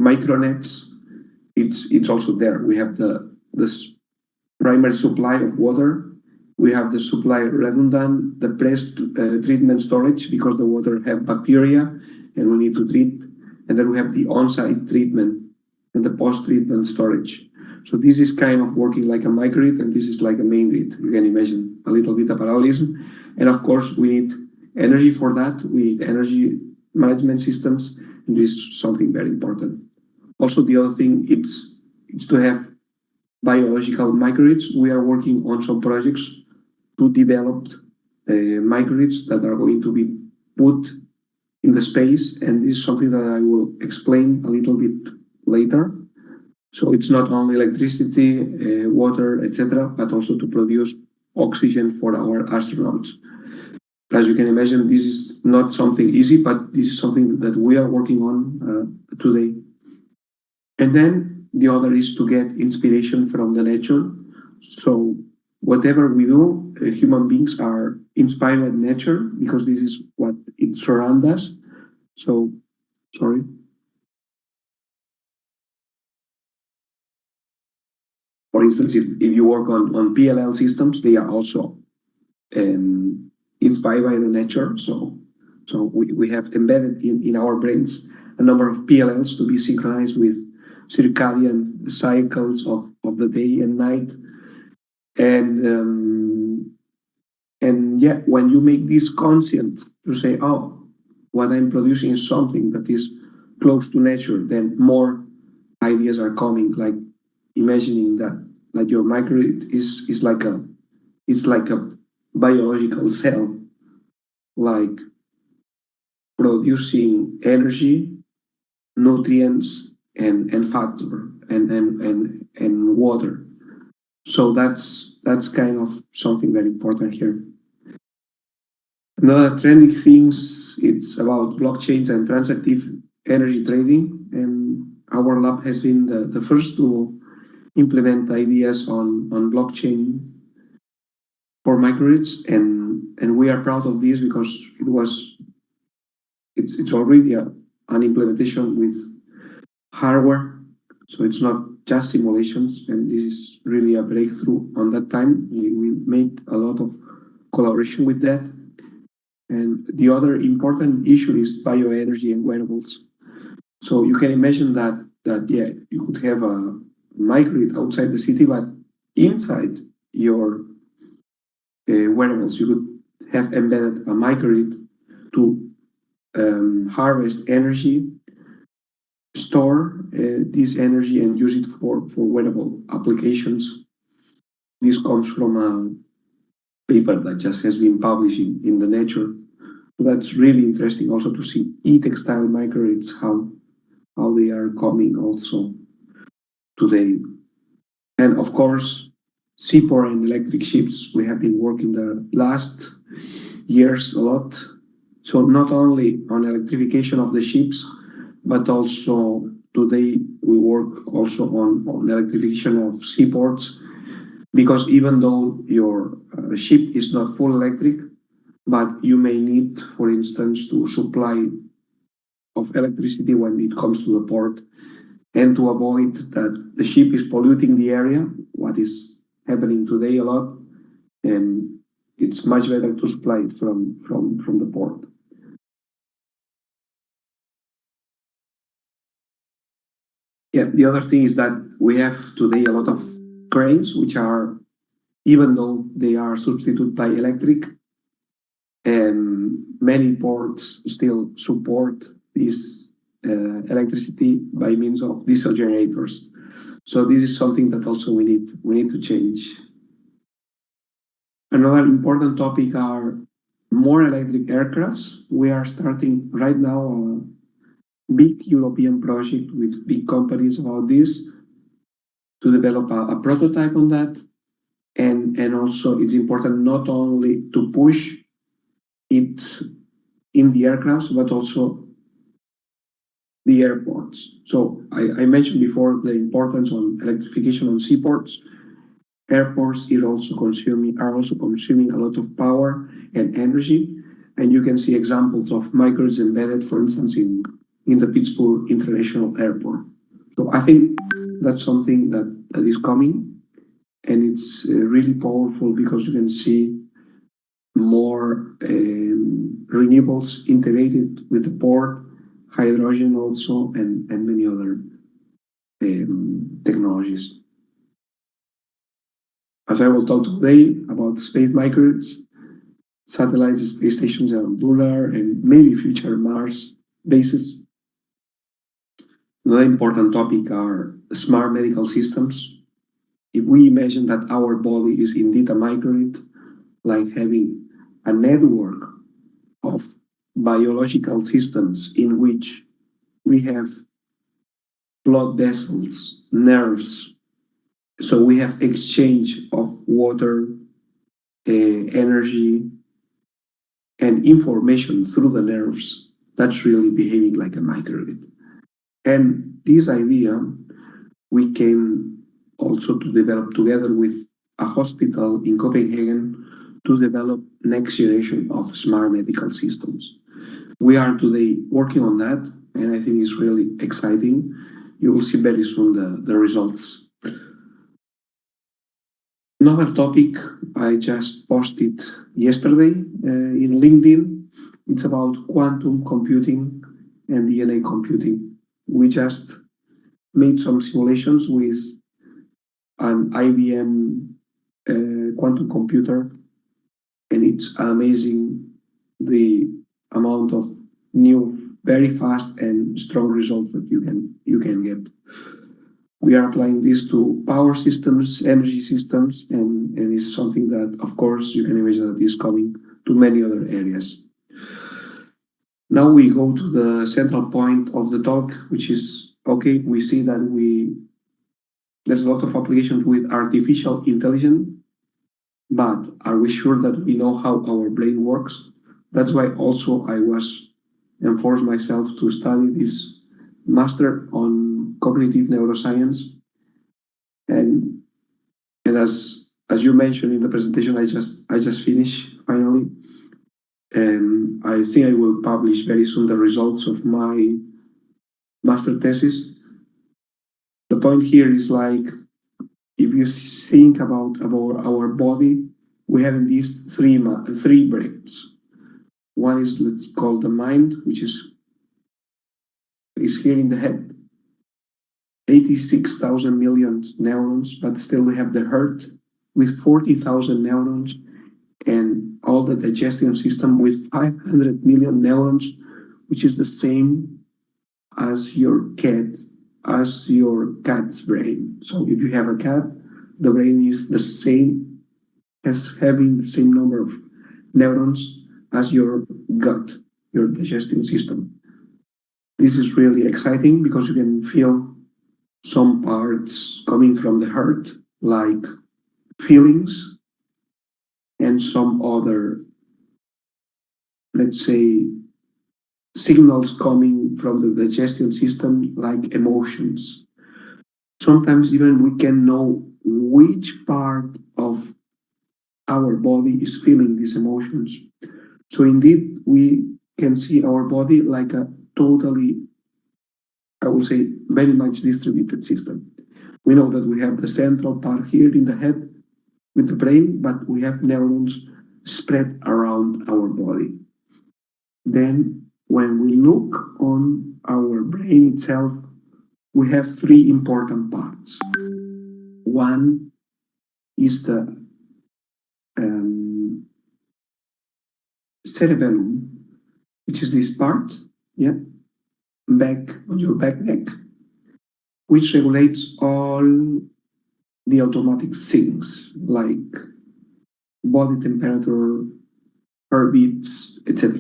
micronets, it's also there. We have the primary supply of water. We have the supply redundant, the treatment storage because the water have bacteria and we need to treat. And then we have the on-site treatment and the post-treatment storage. So this is kind of working like a microgrid, and this is like a main grid. You can imagine a little bit of parallelism. And of course, we need energy for that. We need energy management systems, and this is something very important. Also, the other thing, it's to have biological microgrids. We are working on some projects to develop microgrids that are going to be put in the space, and this is something that I will explain a little bit later. So it's not only electricity, water, etc., but also to produce oxygen for our astronauts. As you can imagine, this is not something easy, but this is something that we are working on today. And then the other is to get inspiration from the nature. So whatever we do, human beings are inspired by nature because this is what it surrounds us. So, sorry. For instance, if you work on PLL systems, they are also inspired by the nature. So we have embedded in our brains a number of PLLs to be synchronized with circadian cycles of the day and night. And yeah, when you make this conscient, you say, oh, what I'm producing is something that is close to nature, then more ideas are coming, like imagining that your microgrid is like a biological cell, like producing energy, nutrients, and factor and water. So that's kind of something very important here. Another trending things, it's about blockchains and transactive energy trading. And our lab has been the first to implement ideas on blockchain for microgrids, and we are proud of this because it's already an implementation with hardware, so it's not just simulations, and this is really a breakthrough on that time. We made a lot of collaboration with that. And the other important issue is bioenergy and wearables. So you can imagine that yeah, you could have a microgrid outside the city, but inside your wearables, you could have embedded a microgrid to harvest energy, store this energy, and use it for wearable applications. This comes from a paper that just has been published in the Nature. So that's really interesting also to see e-textile microgrids, how they are coming also today. And of course, seaport and electric ships, we have been working the last years a lot. So not only on electrification of the ships, but also today we work also on electrification of seaports, because even though your ship is not full electric, but you may need, for instance, to supply of electricity when it comes to the port, and to avoid that the ship is polluting the area, what is happening today a lot, and it's much better to supply it from the port. Yeah, the other thing is that we have today a lot of cranes, which are, even though they are substituted by electric, and many ports still support this electricity by means of diesel generators. So this is something that also we need to change. Another important topic are more electric aircrafts. We are starting right now a big European project with big companies about this, to develop a prototype on that. And also it's important not only to push it in the aircrafts, but also the airports. So I mentioned before the importance on electrification on seaports. Airports are also consuming a lot of power and energy, and you can see examples of microgrids embedded, for instance, in the Pittsburgh International Airport. So I think that's something that is coming, and it's really powerful because you can see more renewables integrated with the port, hydrogen also, and many other technologies. As I will talk today about space microgrids, satellites, space stations, and lunar, and maybe future Mars bases. Another important topic are smart medical systems. If we imagine that our body is indeed a microgrid, like having a network of biological systems in which we have blood vessels, nerves, so we have exchange of water, energy, and information through the nerves. That's really behaving like a microgrid. And this idea we came also to develop together with a hospital in Copenhagen to develop next generation of smart medical systems. We are today working on that, and I think it's really exciting. You will see very soon the results. Another topic I just posted yesterday in LinkedIn, it's about quantum computing and DNA computing. We just made some simulations with an IBM quantum computer, and it's amazing the amount of new, very fast and strong results that you can get. We are applying this to power systems, energy systems, and it's something that, of course, you can imagine that is coming to many other areas. Now we go to the central point of the talk, which is, okay, we see that there's a lot of applications with artificial intelligence, but are we sure that we know how our brain works? That's why also I was enforced myself to study this master on cognitive neuroscience. And as you mentioned in the presentation, I just finished finally. And I think I will publish very soon the results of my master thesis. The point here is like, if you think about our body, we have these three brains. One is, let's call the mind, which is here in the head. 86,000 million neurons, but still we have the heart with 40,000 neurons, and all the digestion system with 500 million neurons, which is the same as your cat's brain. So if you have a cat, the brain is the same, as having the same number of neurons as your gut, your digestion system. This is really exciting because you can feel some parts coming from the heart, like feelings, and some other, let's say, signals coming from the digestion system, like emotions. Sometimes even we can know which part of our body is feeling these emotions. So indeed, we can see our body like a totally, I would say, very much distributed system. We know that we have the central part here in the head with the brain, but we have neurons spread around our body. Then when we look on our brain itself, we have three important parts. One is the cerebellum, which is this part, back on your back neck, which regulates all the automatic things like body temperature, heartbeats, etc.